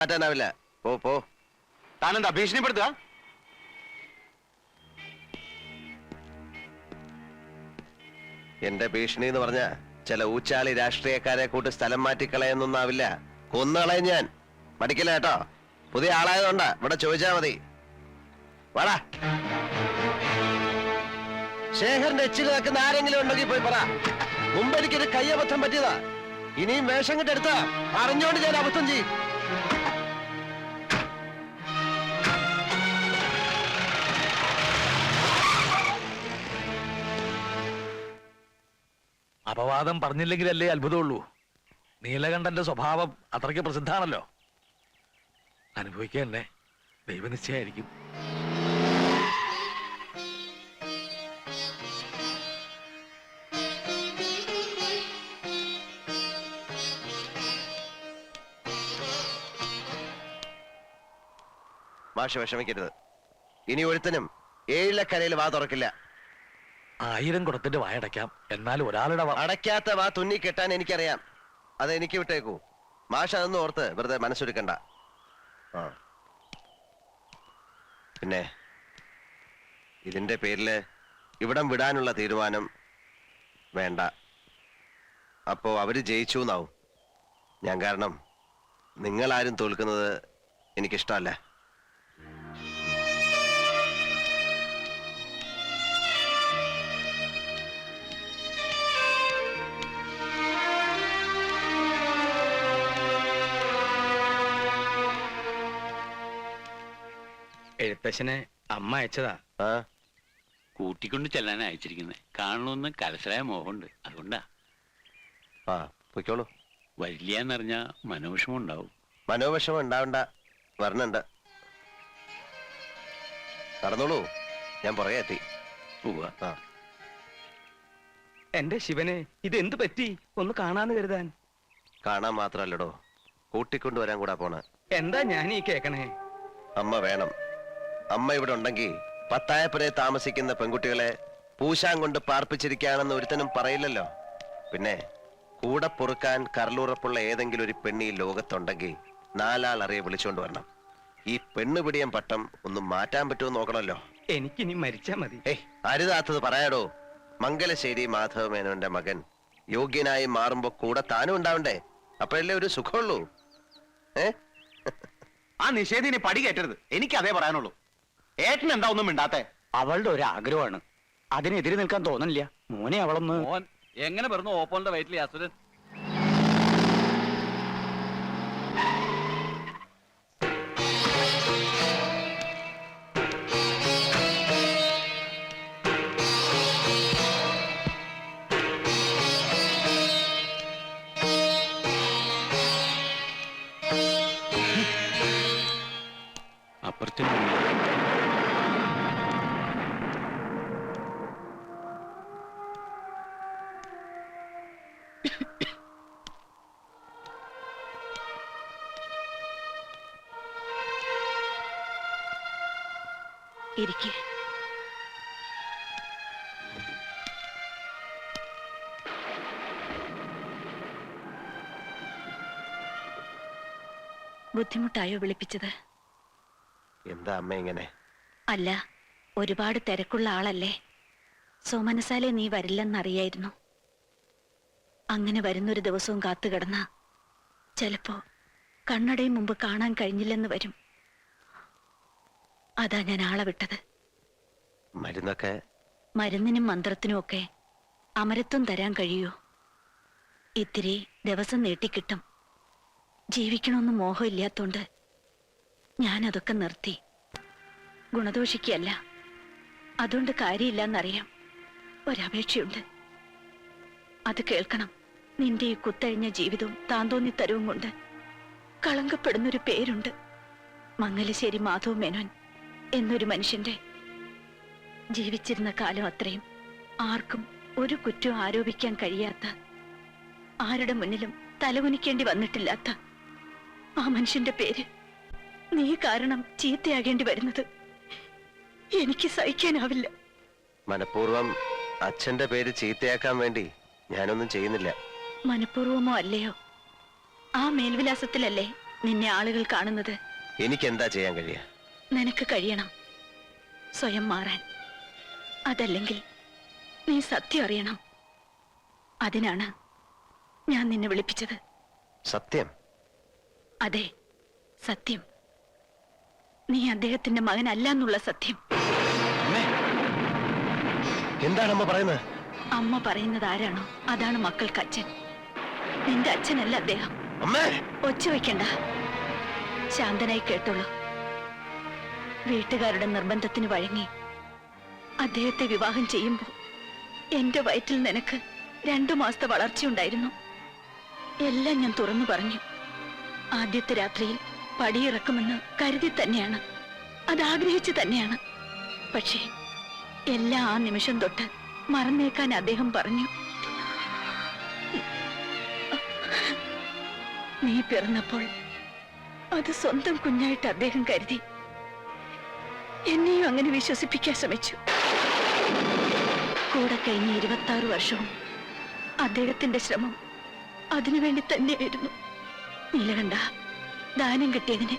മാറ്റാനാവില്ല. പോ പോ. താനെന്താ ഭീഷണിപ്പെടുത്തുക? എന്റെ ഭീഷണി എന്ന് പറഞ്ഞ ചില ഊച്ചാളി രാഷ്ട്രീയക്കാരെ കൂട്ട് സ്ഥലം മാറ്റിക്കളയെന്നൊന്നാവില്ല. കൊന്നുകളയും ഞാൻ. മടിക്കില്ല കേട്ടോ. പുതിയ ആളായതുകൊണ്ടാ. ഇവിടെ ചോദിച്ചാ മതി. വാടാ. ശേഖറിന്റെ എച്ചിൽ നിൽക്കുന്ന ആരെങ്കിലും ഉണ്ടെങ്കിൽ പോയി പറ. മുമ്പ് എനിക്കൊരു കയ്യബദ്ധം പറ്റിയതാ. ഇനിയും വേഷം കിട്ടെടുത്താ അറിഞ്ഞോണ്ട് ഞാൻ അബദ്ധം ചെയ്യും. അപവാദം പറഞ്ഞില്ലെങ്കിലല്ലേ അത്ഭുതമുള്ളൂ. നീലകണ്ഠന്റെ സ്വഭാവം അത്രയ്ക്ക് പ്രസിദ്ധാണല്ലോ. അനുഭവിക്കുക തന്നെ ദൈവനിശ്ചയായിരിക്കും. മാഷ് വിഷമിക്കരുത്. ഇനി ഒരുത്തനും ഏഴിലക്കരയിൽ വാ തുറക്കില്ല. 1000 കുടത്തിന്റെ വായടയ്ക്കാം, എന്നാൽ ഒരാളുടെ അടയ്ക്കാത്ത വാ തുന്നി കെട്ടാൻ എനിക്കറിയാം. അത് എനിക്ക് വിട്ടേക്കൂ. മാഷ് അതൊന്നും ഓർത്ത് വെറുതെ മനസ്സൊരുക്കണ്ട. പിന്നെ ഇതിന്റെ പേരില് ഇവിടം വിടാനുള്ള തീരുമാനം വേണ്ട. അപ്പോ അവര് ജയിച്ചു എന്നാവും. ഞാൻ കാരണം നിങ്ങളാരും തോൽക്കുന്നത് എനിക്കിഷ്ടമല്ല. എഴുത്തച്ഛനെ അമ്മ അയച്ചതാ. കൂട്ടിക്കൊണ്ട് ചെല്ലാൻ അയച്ചിരിക്കുന്നത്. കാണണമെന്ന് കലശലായ മോഹമുണ്ട്, അതുകൊണ്ടാ. പൊയ്ക്കോളൂ. വരില്ല എന്നറിഞ്ഞ മനോവിഷമം ഉണ്ടാവും. മനോവിഷമം ഉണ്ടാവണ്ട, വരണുണ്ട്. നടന്നോളൂ, ഞാൻ പുറകെ എത്തി. എന്റെ ശിവനെ, ഇതെന്ത് പറ്റി? ഒന്ന് കാണാന്ന് കരുതാൻ. കാണാൻ മാത്രല്ലടോ, കൂട്ടിക്കൊണ്ടുവരാൻ കൂടാ പോണ. എന്താ ഞാൻ ഈ കേക്കണേ? അമ്മ വേണം. അമ്മ ഇവിടെ ഉണ്ടെങ്കിൽ പത്തായപ്പുരെ താമസിക്കുന്ന പെൺകുട്ടികളെ പൂശാൻ കൊണ്ട് പാർപ്പിച്ചിരിക്കുകയാണെന്ന് ഒരുത്തനും പറയില്ലല്ലോ. പിന്നെ കൂടെ പൊറുക്കാൻ കരളുറപ്പുള്ള ഏതെങ്കിലും ഒരു പെണ്ണി ലോകത്തുണ്ടെങ്കിൽ 4 ആൾ അറിയെ വിളിച്ചോണ്ട് വരണം. ഈ പെണ്ണുപിടിയം പട്ടം ഒന്ന് മാറ്റാൻ പറ്റുമോ നോക്കണല്ലോ. എനിക്കിനി മരിച്ചാ മതി. അരുതാത്തത് പറയാടോ. മംഗലശ്ശേരി മാധവമേനോന്റെ മകൻ യോഗ്യനായി മാറുമ്പോ കൂടെ താനും ഉണ്ടാവണ്ടേ? അപ്പോഴല്ലേ ഒരു സുഖമുള്ളൂ. ആ നിഷേധിനി പടി കയറ്റരുത്. എനിക്ക് അതേ പറയാനുള്ളൂ. ഏട്ടൻ എന്താ ഒന്നും മിണ്ടാത്തെ? അവളുടെ ഒരു ആഗ്രഹമാണ്, അതിനെതിരെ നിൽക്കാൻ തോന്നില്ല. മോനെ അവളൊന്ന്. മോൻ എങ്ങനെ പറഞ്ഞു ഓപ്പോളിന്റെ വയറ്റിലെ അസുരൻ? അപ്പുറത്തെ ഇരിക്കെ. ബുദ്ധിമുട്ടായോ വിളിപ്പിച്ചത്? എന്താ അമ്മ ഇങ്ങനെ? അല്ല, ഒരുപാട് തിരക്കുള്ള ആളല്ലേ. സോമനസാലെ നീ വരില്ലെന്നറിയായിരുന്നു. അങ്ങനെ വരുന്നൊരു ദിവസവും കാത്തുകിടന്ന ചിലപ്പോ കണ്ണടയും മുമ്പ് കാണാൻ കഴിഞ്ഞില്ലെന്ന് വരും. അതാ ഞാൻ ആളെ വിട്ടത്. മരുന്നൊക്കെ? മരുന്നിനും മന്ത്രത്തിനും ഒക്കെ അമരത്വം തരാൻ കഴിയൂ. ഇത്തിരി ദിവസം നീട്ടിക്കിട്ടും. ജീവിക്കണമെന്ന് മോഹമില്ലാത്തോണ്ട് ഞാനതൊക്കെ നിർത്തി. ഗുണദോഷിക്കല്ല, അതുകൊണ്ട് കാര്യമില്ലെന്നറിയാം. ഒരപേക്ഷയുണ്ട്, അത് കേൾക്കണം. നിന്റെ ഈ കുത്തഴിഞ്ഞ ജീവിതവും താന്തോന്നിത്തരവും കൊണ്ട് കളങ്കപ്പെടുന്നൊരു പേരുണ്ട്. മംഗലശ്ശേരി മാധവമേനോൻ എന്നൊരു മനുഷ്യന്റെ. ജീവിച്ചിരുന്ന കാലം അത്രയും ആർക്കും ഒരു കുറ്റവും ആരോപിക്കാൻ കഴിയാത്ത, ആരുടെ മുന്നിലും തലകുനിക്കേണ്ടി വന്നിട്ടില്ലാത്ത ആ മനുഷ്യന്റെ പേര് നീ കാരണം ചീത്തയാകേണ്ടി വരുന്നത് എനിക്ക് സഹിക്കാനാവില്ല. മനഃപൂർവ്വം അച്ഛന്റെ പേര് ചീത്തയാക്കാൻ വേണ്ടി ഞാനൊന്നും ചെയ്യുന്നില്ല. മനഃപൂർവമോ അല്ലയോ, ആ മേൽവിലാസത്തിലല്ലേ നിന്നെ ആളുകൾ കാണുന്നത് എനിക്ക് എന്താ ചെയ്യാൻ കഴിയുക? നിനക്ക് കഴിയണം സ്വയം മാറാൻ. അതല്ലെങ്കിൽ നീ സത്യം അറിയണം. അതിനാണ് ഞാൻ നിന്നെ വിളിപ്പിച്ചത്. സത്യം? അതെ, സത്യം. നീ അദ്ദേഹത്തിന്റെ മകനല്ല എന്നുള്ള സത്യം. എന്താണ് അമ്മ പറയുന്നത്? അമ്മ പറയുന്നത് ആരാണോ അതാണ് മക്കൾക്ക് അച്ഛൻ. നിന്റെ അച്ഛനല്ല അദ്ദേഹം. അമ്മേ! ഒച്ച വയ്ക്കണ്ട, ശാന്തനായി കേട്ടോളൂ. വീട്ടുകാരുടെ നിർബന്ധത്തിന് വഴങ്ങി അദ്ദേഹത്തെ വിവാഹം ചെയ്യുമ്പോ എന്റെ വയറ്റിൽ നിനക്ക് 2 മാസത്തെ വളർച്ചയുണ്ടായിരുന്നു. എല്ലാം ഞാൻ തുറന്നു പറഞ്ഞു. ആദ്യത്തെ രാത്രിയിൽ പടിയിറക്കുമെന്ന് കരുതി തന്നെയാണ്, അതാഗ്രഹിച്ചു തന്നെയാണ്. പക്ഷേ എല്ലാം ആ നിമിഷം തൊട്ട് മറന്നേക്കാൻ അദ്ദേഹം പറഞ്ഞു. നീ പിറന്നപ്പോൾ അത് സ്വന്തം കുഞ്ഞായിട്ട് അദ്ദേഹം കരുതി. എന്നെയും അങ്ങനെ വിശ്വസിപ്പിക്കാൻ ശ്രമിച്ചു. കൂടെ കഴിഞ്ഞ 26 വർഷവും അദ്ദേഹത്തിന്റെ ശ്രമം അതിനുവേണ്ടി തന്നെയായിരുന്നു. നീലകണ്ഠ, ദാനം കിട്ടിയതിനെ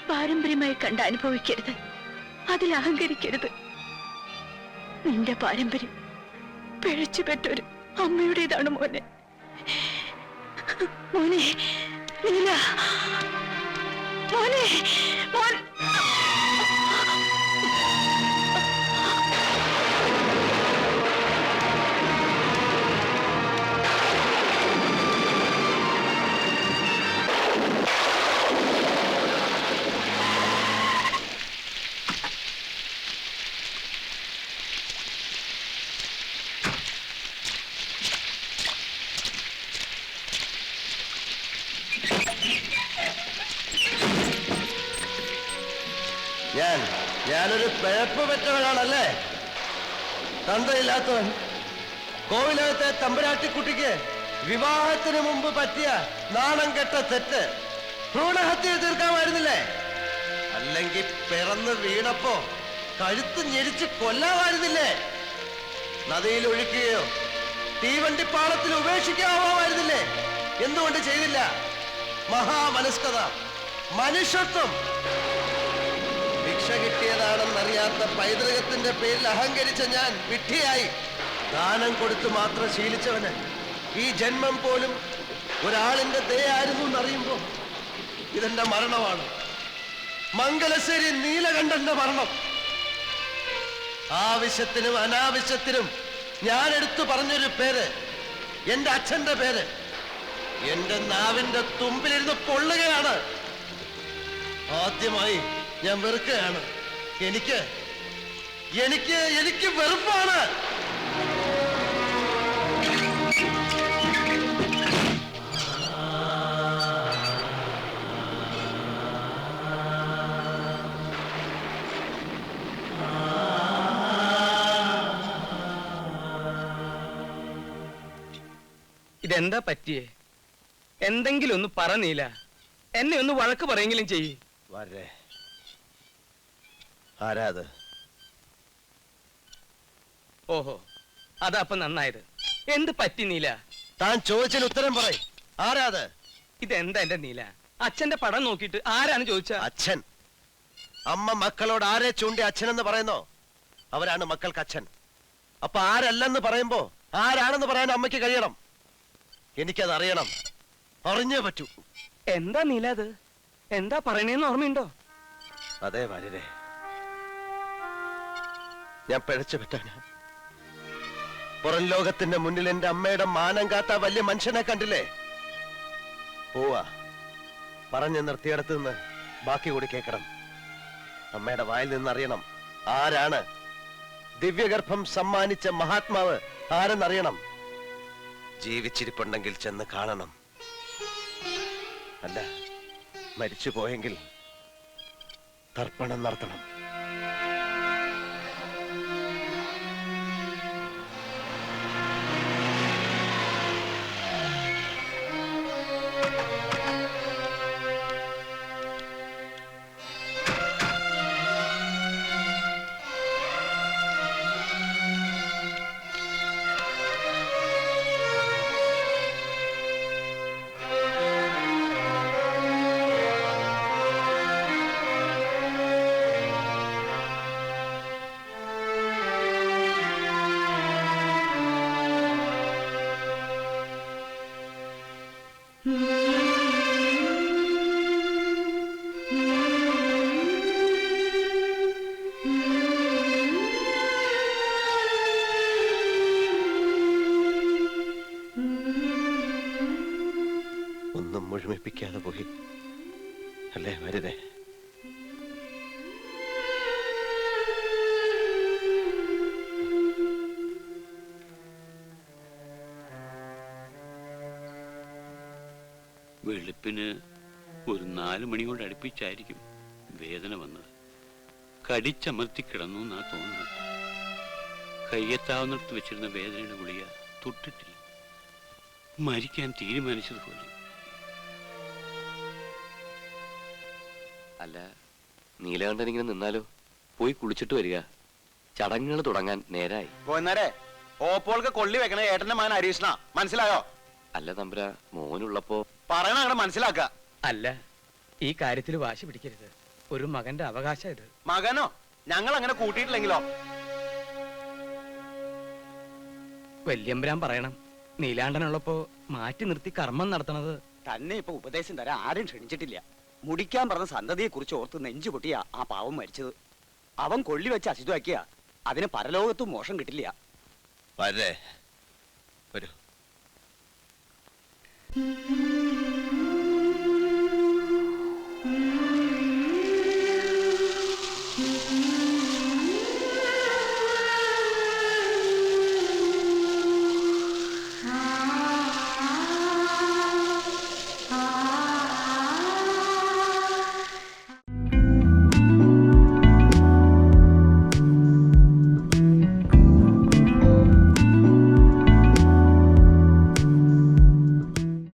പാരമ്പര്യമായി കണ്ട് അനുഭവിക്കരുത്, അതിൽ അഹങ്കരിക്കരുത്. നിന്റെ പാരമ്പര്യം പിഴച്ചു പെറ്റൊരു അമ്മയുടേതാണ് മോനെ. മോനെ, നീല, മോനെ, മോൻ. ഞാനൊരു പിഴപ്പ് പറ്റവനാണല്ലേ? തന്തയില്ലാത്തവൻ. കോവിലകത്തെ തമ്പുരാട്ടിക്കുട്ടിക്ക് വിവാഹത്തിന് മുമ്പ് പറ്റിയ നാണം കെട്ട തെറ്റ് ഭ്രൂണഹത്യ തീർക്കാമായിരുന്നില്ലേ? അല്ലെങ്കിൽ പിറന്ന് വീണപ്പോ കഴുത്ത് ഞെരിച്ച് കൊല്ലാമായിരുന്നില്ലേ? നദിയിൽ ഒഴുക്കുകയോ തീവണ്ടിപ്പാളത്തിൽ ഉപേക്ഷിക്കാമായിരുന്നില്ലേ? എന്തുകൊണ്ട് ചെയ്തില്ല? മഹാമനസ്കത, മനുഷ്യത്വം. ഭിക്ഷ കിട്ടിയതാണെന്നറിയാത്ത പൈതൃകത്തിന്റെ പേരിൽ അഹങ്കരിച്ച ഞാൻ വിഡ്ഢിയായി. ദാനം കൊടുത്തു മാത്രം ശീലിച്ചവന് ഈ ജന്മം പോലും ഒരാളിന്റെ ദയായിരുന്നു എന്നറിയുമ്പോ ഇതെന്റെ മരണമാണ്. മംഗലശ്ശേരി നീലകണ്ഠന്റെ മരണം. ആവശ്യത്തിനും അനാവശ്യത്തിനും ഞാൻ എടുത്തു പറഞ്ഞൊരു പേര്, എന്റെ അച്ഛന്റെ പേര്, എന്റെ നാവിന്റെ തുമ്പിലിരുന്ന് പൊള്ളുകയാണ്. ആദ്യമായി ഞാൻ വെറുക്കുകയാണ്. എനിക്ക് എനിക്ക് എനിക്ക് വെറുപ്പാണ്. ഇതെന്താ പറ്റിയേ? എന്തെങ്കിലും ഒന്ന് പറഞ്ഞില്ല. എന്നെ ഒന്ന് വഴക്ക് പറയെങ്കിലും ചെയ്യ്. വരേ. ആരാത്? ഓഹോ, അതാ അപ്പൊ നന്നായത്. എന്ത് പറ്റി നീല? താൻ ചോദിച്ചതിന് ഉത്തരം പറയും. ആരാത്? ഇതെന്താ എന്റെ നീല? അച്ഛന്റെ പടം നോക്കിയിട്ട് ആരാണ് ചോദിച്ച? അച്ഛൻ. അമ്മ മക്കളോട് ആരെ ചൂണ്ടി അച്ഛനെന്ന് പറയുന്നോ അവരാണ് മക്കൾക്ക് അച്ഛൻ. അപ്പൊ ആരല്ലെന്ന് പറയുമ്പോ ആരാണെന്ന് പറയാൻ അമ്മയ്ക്ക് കഴിയണം. എനിക്കത് അറിയണം, അറിഞ്ഞേ പറ്റൂ. എന്താ നീല അത്? എന്താ പറയണേന്ന് ഓർമ്മയുണ്ടോ? അതെ വരരെ, ഞാൻ പിഴച്ചു പറ്റാനാ. പുറം ലോകത്തിന്റെ മുന്നിൽ എന്റെ അമ്മയുടെ മാനം കാത്ത വലിയ മനുഷ്യനെ കണ്ടില്ലേ? പോവാ, പറഞ്ഞു നിർത്തിയിടത്ത് നിന്ന് ബാക്കി കൂടി കേൾക്കണം. അമ്മയുടെ വായിൽ നിന്നറിയണം ആരാണ്. ദിവ്യഗർഭം സമ്മാനിച്ച മഹാത്മാവ് ആരെന്നറിയണം. ജീവിച്ചിരിപ്പുണ്ടെങ്കിൽ ചെന്ന് കാണണം. അല്ല, മരിച്ചു പോയെങ്കിൽ തർപ്പണം നടത്തണം. അല്ലേ വരുതേ? വെളുപ്പിന് ഒരു 4 മണിയോട് അടുപ്പിച്ചായിരിക്കും വേദന വന്നത്. കടിച്ചമർത്തി കിടന്നു എന്നാ തോന്നുന്നത്. കയ്യെത്താവുന്നിടത്ത് വെച്ചിരുന്ന വേദനയുടെ ഗുളിക തൊട്ടിട്ടില്ല. മരിക്കാൻ തീരുമാനിച്ചതുപോലെ. അല്ല, നീലകണ്ഠൻ ഇങ്ങനെ നിന്നാലോ? പോയി കുളിച്ചിട്ട് വരിക. ചടങ്ങുകൾ തുടങ്ങാൻ നേരായി. പോന്നേരെ ഓപ്പോൾക്ക് കൊള്ളി വെക്കണ ഏട്ടന്റെ മകൻ ഹരീഷ്ണ, മനസ്സിലായോ? അല്ല തമ്പ്ര, മോനുള്ളപ്പോ പറയണ അങ്ങനെ മനസ്സിലാക്ക. അല്ല, ഈ കാര്യത്തിൽ വാശി പിടിക്കരുത്. ഒരു മകന്റെ അവകാശം ഇത്. മകനോ? ഞങ്ങൾ അങ്ങനെ കൂട്ടിയിട്ടില്ലെങ്കിലോ? വല്യമ്പരാൻ പറയണം, നീലാണ്ടനുള്ളപ്പോ മാറ്റി നിർത്തി കർമ്മം നടത്തണത്. തന്നെ ഇപ്പൊ ഉപദേശം തരാൻ ആരും ക്ഷണിച്ചിട്ടില്ല. മുടിക്കാൻ പറഞ്ഞ സന്തതിയെ കുറിച്ച് ഓർത്ത് നെഞ്ചു പൊട്ടിയാ ആ പാവം മരിച്ചത്. അവൻ കൊള്ളി വെച്ച് അശുദ്ധമാക്കിയ അതിന് പരലോകത്തും മോശം കിട്ടില്ല. വരേ വരൂ.